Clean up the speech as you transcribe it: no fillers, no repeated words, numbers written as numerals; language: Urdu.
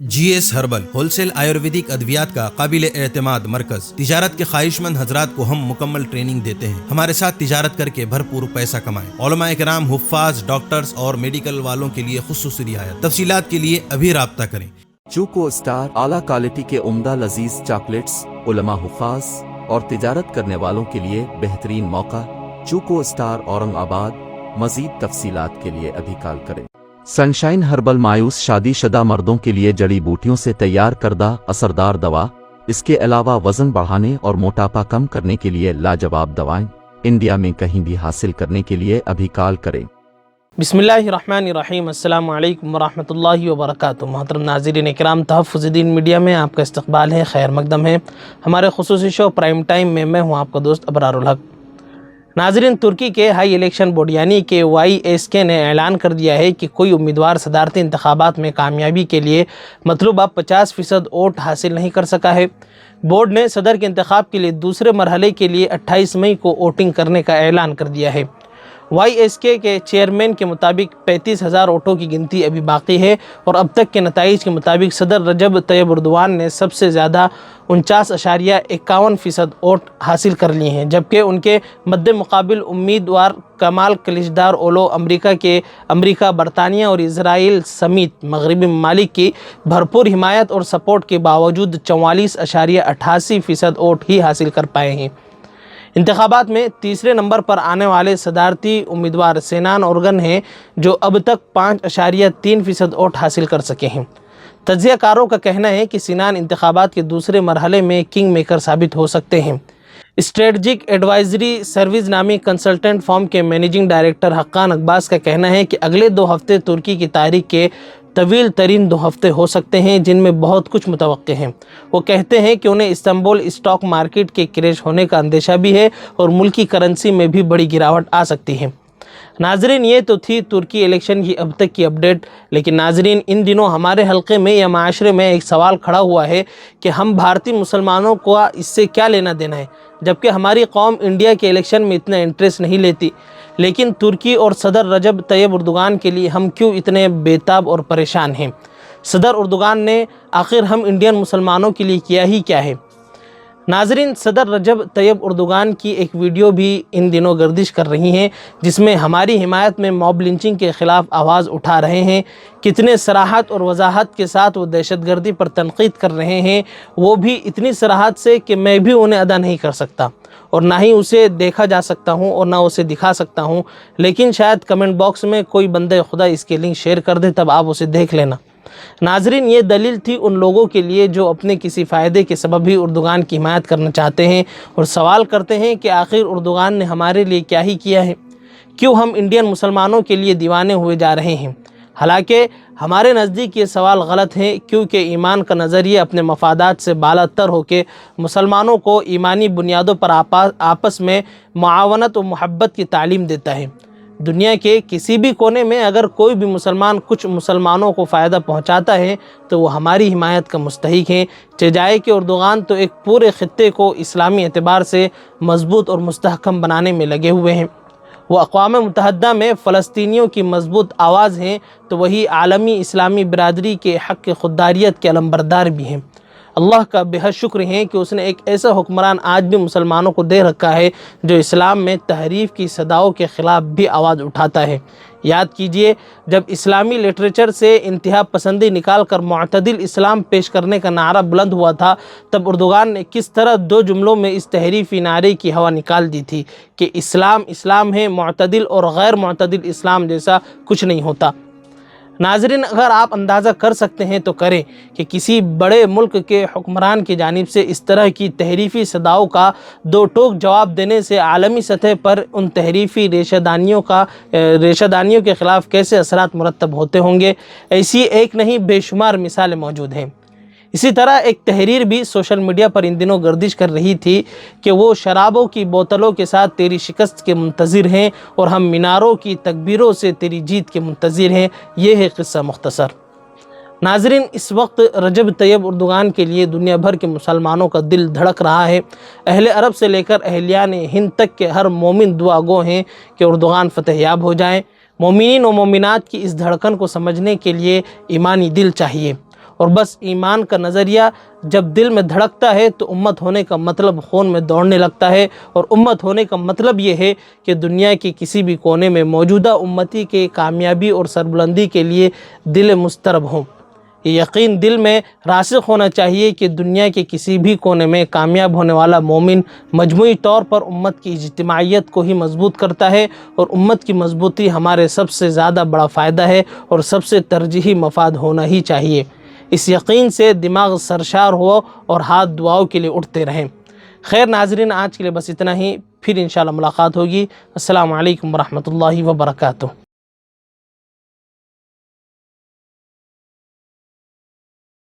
جی S herbal wholesale Ayurvedic ادویات کا قابل اعتماد مرکز۔ تجارت کے خواہش مند حضرات کو ہم مکمل ٹریننگ دیتے ہیں۔ ہمارے ساتھ تجارت کر کے بھرپور پیسہ کمائیں۔ علماء کرام، حفاظ، ڈاکٹرز اور میڈیکل والوں کے لیے خصوصی رعایت۔ تفصیلات کے لیے ابھی رابطہ کریں۔ چوکو اسٹار اعلیٰ کوالٹی کے عمدہ لذیذ چاکلیٹس، علماء، حفاظ اور تجارت کرنے والوں کے لیے بہترین موقع۔ چوکو اسٹار اورنگ آباد۔ مزید تفصیلات کے لیے ابھی کال کریں۔ سنشائن ہربل مایوس شادی شدہ مردوں کے لیے جڑی بوٹیوں سے تیار کردہ اثردار دوا۔ اس کے علاوہ وزن بڑھانے اور موٹاپا کم کرنے کے لیے لاجواب دوائیں انڈیا میں کہیں بھی حاصل کرنے کے لیے ابھی کال کریں۔ بسم اللہ الرحمن الرحیم۔ السلام علیکم ورحمۃ اللہ وبرکاتہ۔ محترم ناظرین اکرام، تحفظ دین میڈیا میں آپ کا استقبال ہے، خیر مقدم ہے۔ ہمارے خصوصی شو پرائم ٹائم میں ہوں آپ کا دوست ابرار الحق۔ ناظرین، ترکی کے ہائی الیکشن بورڈ یعنی کہ YSK نے اعلان کر دیا ہے کہ کوئی امیدوار صدارتی انتخابات میں کامیابی کے لیے مطلوبہ 50% ووٹ حاصل نہیں کر سکا ہے۔ بورڈ نے صدر کے انتخاب کے لیے دوسرے مرحلے کے لیے 28 مئی کو ووٹنگ کرنے کا اعلان کر دیا ہے۔ YSK کے چیئرمین کے مطابق 35,000 ووٹوں کی گنتی ابھی باقی ہے اور اب تک کے نتائج کے مطابق صدر رجب طیب اردوغان نے سب سے زیادہ 49.51% ووٹ حاصل کر لیے ہیں، جبکہ ان کے مد مقابل امیدوار کمال کلچدار اولو امریکہ، برطانیہ اور اسرائیل سمیت مغربی ممالک کی بھرپور حمایت اور سپورٹ کے باوجود 44.88% ووٹ ہی حاصل کر پائے ہیں۔ انتخابات میں تیسرے نمبر پر آنے والے صدارتی امیدوار سینان اورگن ہیں، جو اب تک 5.3% ووٹ حاصل کر سکے ہیں۔ تجزیہ کاروں کا کہنا ہے کہ سینان انتخابات کے دوسرے مرحلے میں کنگ میکر ثابت ہو سکتے ہیں۔ اسٹریٹجک ایڈوائزری سروس نامی کنسلٹنٹ فرم کے منیجنگ ڈائریکٹر حقان عباس کا کہنا ہے کہ اگلے 2 ہفتے ترکی کی تاریخ کے طویل ترین 2 ہفتے ہو سکتے ہیں، جن میں بہت کچھ متوقع ہیں۔ وہ کہتے ہیں کہ انہیں استنبول اسٹاک مارکیٹ کے کریش ہونے کا اندیشہ بھی ہے اور ملکی کرنسی میں بھی بڑی گراوٹ آ سکتی ہے۔ ناظرین، یہ تو تھی ترکی الیکشن کی اب تک کی اپڈیٹ، لیکن ناظرین، ان دنوں ہمارے حلقے میں یا معاشرے میں ایک سوال کھڑا ہوا ہے کہ ہم بھارتی مسلمانوں کو اس سے کیا لینا دینا ہے، جبکہ ہماری قوم انڈیا کے الیکشن میں اتنا انٹرسٹ نہیں لیتی، لیکن ترکی اور صدر رجب طیب اردوغان کے لیے ہم کیوں اتنے بےتاب اور پریشان ہیں؟ صدر اردوغان نے آخر ہم انڈین مسلمانوں کے لیے کیا ہی کیا ہے؟ ناظرین، صدر رجب طیب اردوغان کی ایک ویڈیو بھی ان دنوں گردش کر رہی ہیں، جس میں ہماری حمایت میں موب لنچنگ کے خلاف آواز اٹھا رہے ہیں۔ کتنے صراحت اور وضاحت کے ساتھ وہ دہشت گردی پر تنقید کر رہے ہیں، وہ بھی اتنی صراحت سے کہ میں بھی انہیں ادا نہیں کر سکتا اور نہ ہی اسے دیکھا جا سکتا ہوں اور نہ اسے دکھا سکتا ہوں، لیکن شاید کمنٹ باکس میں کوئی بندہ خدا اس کے لنک شیئر کر دے، تب آپ اسے دیکھ لینا۔ ناظرین، یہ دلیل تھی ان لوگوں کے لیے جو اپنے کسی فائدے کے سبب ہی اردوغان کی حمایت کرنا چاہتے ہیں اور سوال کرتے ہیں کہ آخر اردوغان نے ہمارے لیے کیا ہی کیا ہے؟ کیوں ہم انڈین مسلمانوں کے لیے دیوانے ہوئے جا رہے ہیں؟ حالانکہ ہمارے نزدیک یہ سوال غلط ہے، کیونکہ ایمان کا نظریہ اپنے مفادات سے بالا تر ہو کے مسلمانوں کو ایمانی بنیادوں پر آپس میں معاونت و محبت کی تعلیم دیتا ہے۔ دنیا کے کسی بھی کونے میں اگر کوئی بھی مسلمان کچھ مسلمانوں کو فائدہ پہنچاتا ہے تو وہ ہماری حمایت کا مستحق ہیں، چاہے کہ اردوغان تو ایک پورے خطے کو اسلامی اعتبار سے مضبوط اور مستحکم بنانے میں لگے ہوئے ہیں۔ وہ اقوام متحدہ میں فلسطینیوں کی مضبوط آواز ہیں، تو وہی عالمی اسلامی برادری کے حق خودداریت کے علمبردار بھی ہیں۔ اللہ کا بے حد شکر ہے کہ اس نے ایک ایسا حکمران آج بھی مسلمانوں کو دے رکھا ہے جو اسلام میں تحریف کی صداؤں کے خلاف بھی آواز اٹھاتا ہے۔ یاد کیجئے، جب اسلامی لٹریچر سے انتہا پسندی نکال کر معتدل اسلام پیش کرنے کا نعرہ بلند ہوا تھا، تب اردوغان نے کس طرح 2 جملوں میں اس تحریفی نعرے کی ہوا نکال دی تھی کہ اسلام اسلام ہے، معتدل اور غیر معتدل اسلام جیسا کچھ نہیں ہوتا۔ ناظرین، اگر آپ اندازہ کر سکتے ہیں تو کریں کہ کسی بڑے ملک کے حکمران کی جانب سے اس طرح کی تحریفی صداؤں کا 2 ٹوک جواب دینے سے عالمی سطح پر ان تحریفی ریشہ دانیوں کے خلاف کیسے اثرات مرتب ہوتے ہوں گے، ایسی ایک نہیں بے شمار مثالیں موجود ہیں۔ اسی طرح ایک تحریر بھی سوشل میڈیا پر ان دنوں گردش کر رہی تھی کہ وہ شرابوں کی بوتلوں کے ساتھ تیری شکست کے منتظر ہیں اور ہم میناروں کی تکبیروں سے تیری جیت کے منتظر ہیں۔ یہ ہے قصہ مختصر۔ ناظرین، اس وقت رجب طیب اردوغان کے لیے دنیا بھر کے مسلمانوں کا دل دھڑک رہا ہے۔ اہل عرب سے لے کر اہلیان ہند تک کے ہر مومن دعا گو ہیں کہ اردوغان فتح یاب ہو جائیں۔ مومنین و مومنات کی اس دھڑکن کو سمجھنے کے لیے ایمانی دل چاہیے اور بس ایمان کا نظریہ جب دل میں دھڑکتا ہے تو امت ہونے کا مطلب خون میں دوڑنے لگتا ہے، اور امت ہونے کا مطلب یہ ہے کہ دنیا کے کسی بھی کونے میں موجودہ امتی کے کامیابی اور سربلندی کے لیے دل مضطرب ہوں۔ یہ یقین دل میں راسخ ہونا چاہیے کہ دنیا کے کسی بھی کونے میں کامیاب ہونے والا مومن مجموعی طور پر امت کی اجتماعیت کو ہی مضبوط کرتا ہے، اور امت کی مضبوطی ہمارے سب سے زیادہ بڑا فائدہ ہے اور سب سے ترجیحی مفاد ہونا ہی چاہیے۔ اس یقین سے دماغ سرشار ہو اور ہاتھ دعاؤں کے لیے اٹھتے رہیں۔ خیر ناظرین، آج کے لیے بس اتنا ہی، پھر انشاءاللہ ملاقات ہوگی۔ السلام علیکم ورحمۃ اللہ وبرکاتہ۔